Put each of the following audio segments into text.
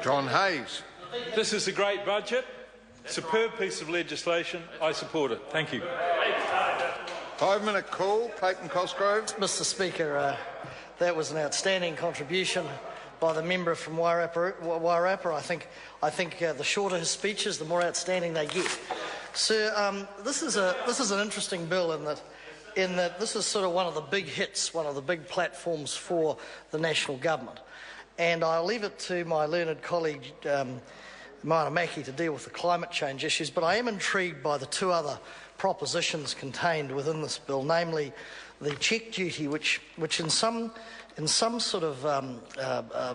John Hayes. This is a great budget, superb piece of legislation. I support it. Thank you. 5-minute call, Clayton Cosgrove. Mr Speaker, that was an outstanding contribution by the member from Wairarapa. I think the shorter his speeches, the more outstanding they get. Sir, this is an interesting bill in that this is sort of one of the big hits, one of the big platforms for the national government. And I'll leave it to my learned colleague Maanamaki to deal with the climate change issues, but I am intrigued by the two other propositions contained within this bill, namely the cheque duty, which in some sort of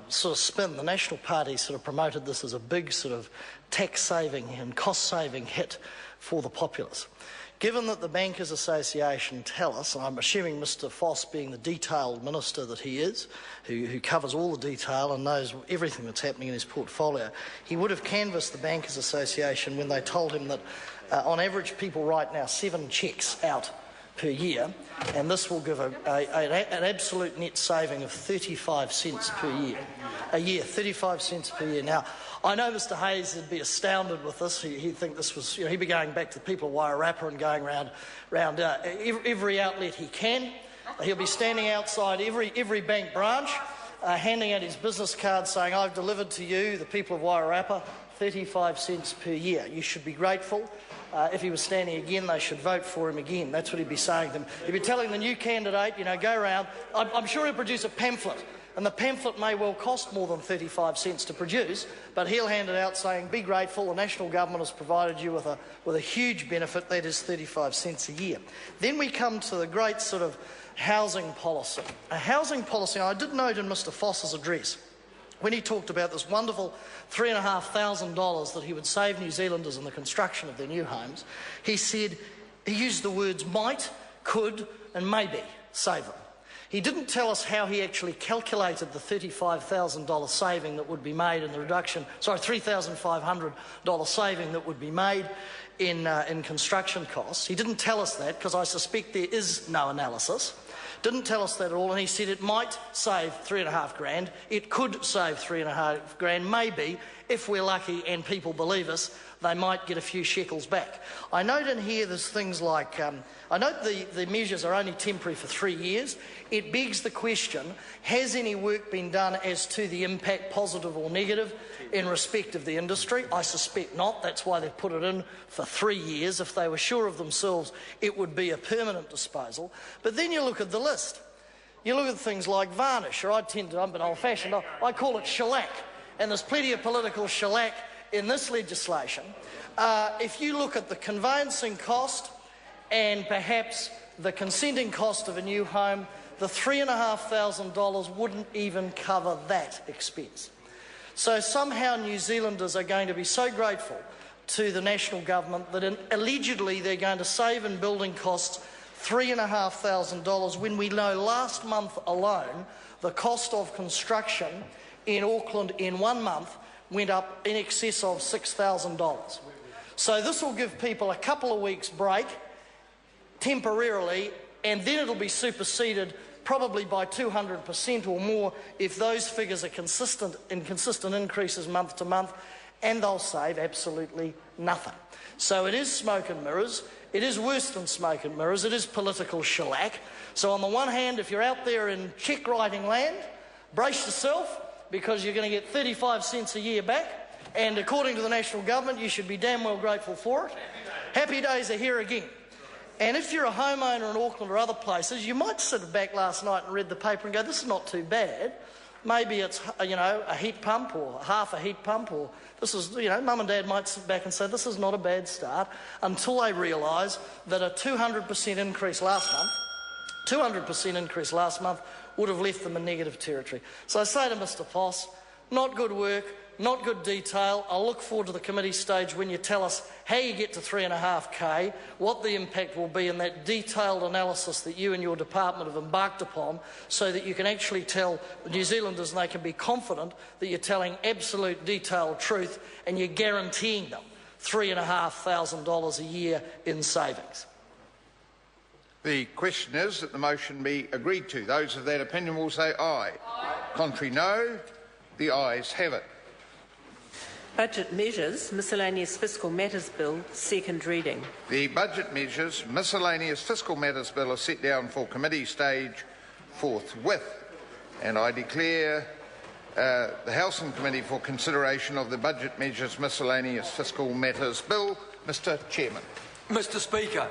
spin, the National Party sort of promoted this as a big sort of tax-saving and cost-saving hit for the populace. Given that the Bankers Association tell us, and I'm assuming Mr Foss, being the detailed minister that he is, who covers all the detail and knows everything that's happening in his portfolio, he would have canvassed the Bankers Association when they told him that on average people write now 7 cheques out per year, and this will give an absolute net saving of 35 cents per year. 35 cents per year. Now, I know Mr Hayes would be astounded with this. He'd think this was, he'd be going back to the people of Wairarapa and going round every outlet he can. He'll be standing outside every bank branch, handing out his business card saying, "I've delivered to you, the people of Wairarapa, 35 cents per year. You should be grateful." If he was standing again, they should vote for him again. That's what he'd be saying to them. He'd be telling the new candidate, go round. I'm sure he'll produce a pamphlet, and the pamphlet may well cost more than 35 cents to produce, but he'll hand it out saying, "Be grateful, the national government has provided you with a huge benefit, that is 35 cents a year." Then we come to the great sort of housing policy. A housing policy, I did note in Mr Foss's address, when he talked about this wonderful $3,500 that he would save New Zealanders in the construction of their new homes, he used the words might, could and maybe save them. He didn't tell us how he actually calculated the $35,000 saving that would be made in the reduction, $3,500 saving that would be made in construction costs. He didn't tell us that because I suspect there is no analysis. Didn't tell us that at all, and he said it might save $3,500, it could save $3,500, maybe, if we're lucky and people believe us, they might get a few shekels back. I note in here there's things like, I note the measures are only temporary for 3 years. It begs the question, has any work been done as to the impact, positive or negative, in respect of the industry? I suspect not. That's why they've put it in for 3 years. If they were sure of themselves, it would be a permanent disposal. But then you look at the list. You look at things like varnish, or I'm a bit old-fashioned, I call it shellac. And there's plenty of political shellac in this legislation. If you look at the conveyancing cost and perhaps the consenting cost of a new home, the $3,500 wouldn't even cover that expense. So somehow New Zealanders are going to be so grateful to the national government that allegedly they're going to save in building costs $3,500 when we know last month alone the cost of construction in Auckland in 1 month went up in excess of $6,000. So this will give people a couple of weeks' break temporarily, and then it'll be superseded probably by 200% or more if those figures are consistent increases month to month, and they'll save absolutely nothing. So it is smoke and mirrors. It is worse than smoke and mirrors. It is political shellac. So on the one hand, if you're out there in cheque writing land, brace yourself, because you're going to get 35 cents a year back, and according to the national government, you should be damn well grateful for it. Happy days are here again. And if you're a homeowner in Auckland or other places, you might sit back last night and read the paper and go, this is not too bad. Maybe it's, a heat pump or half a heat pump, or this is, mum and dad might sit back and say, this is not a bad start, until they realise that a 200% increase last month would have left them in negative territory. So I say to Mr Foss, not good work, not good detail. I'll look forward to the committee stage when you tell us how you get to 3.5K, what the impact will be in that detailed analysis that you and your department have embarked upon, so that you can actually tell New Zealanders and they can be confident that you're telling absolute detailed truth and you're guaranteeing them $3,500 a year in savings. The question is that the motion be agreed to. Those of that opinion will say aye. Aye. Contrary, no. The ayes have it. Budget Measures, Miscellaneous Fiscal Matters Bill, second reading. The Budget Measures Miscellaneous Fiscal Matters Bill is set down for committee stage forthwith, and I declare the House and Committee for consideration of the Budget Measures Miscellaneous Fiscal Matters Bill. Mr. Chairman. Mr. Speaker,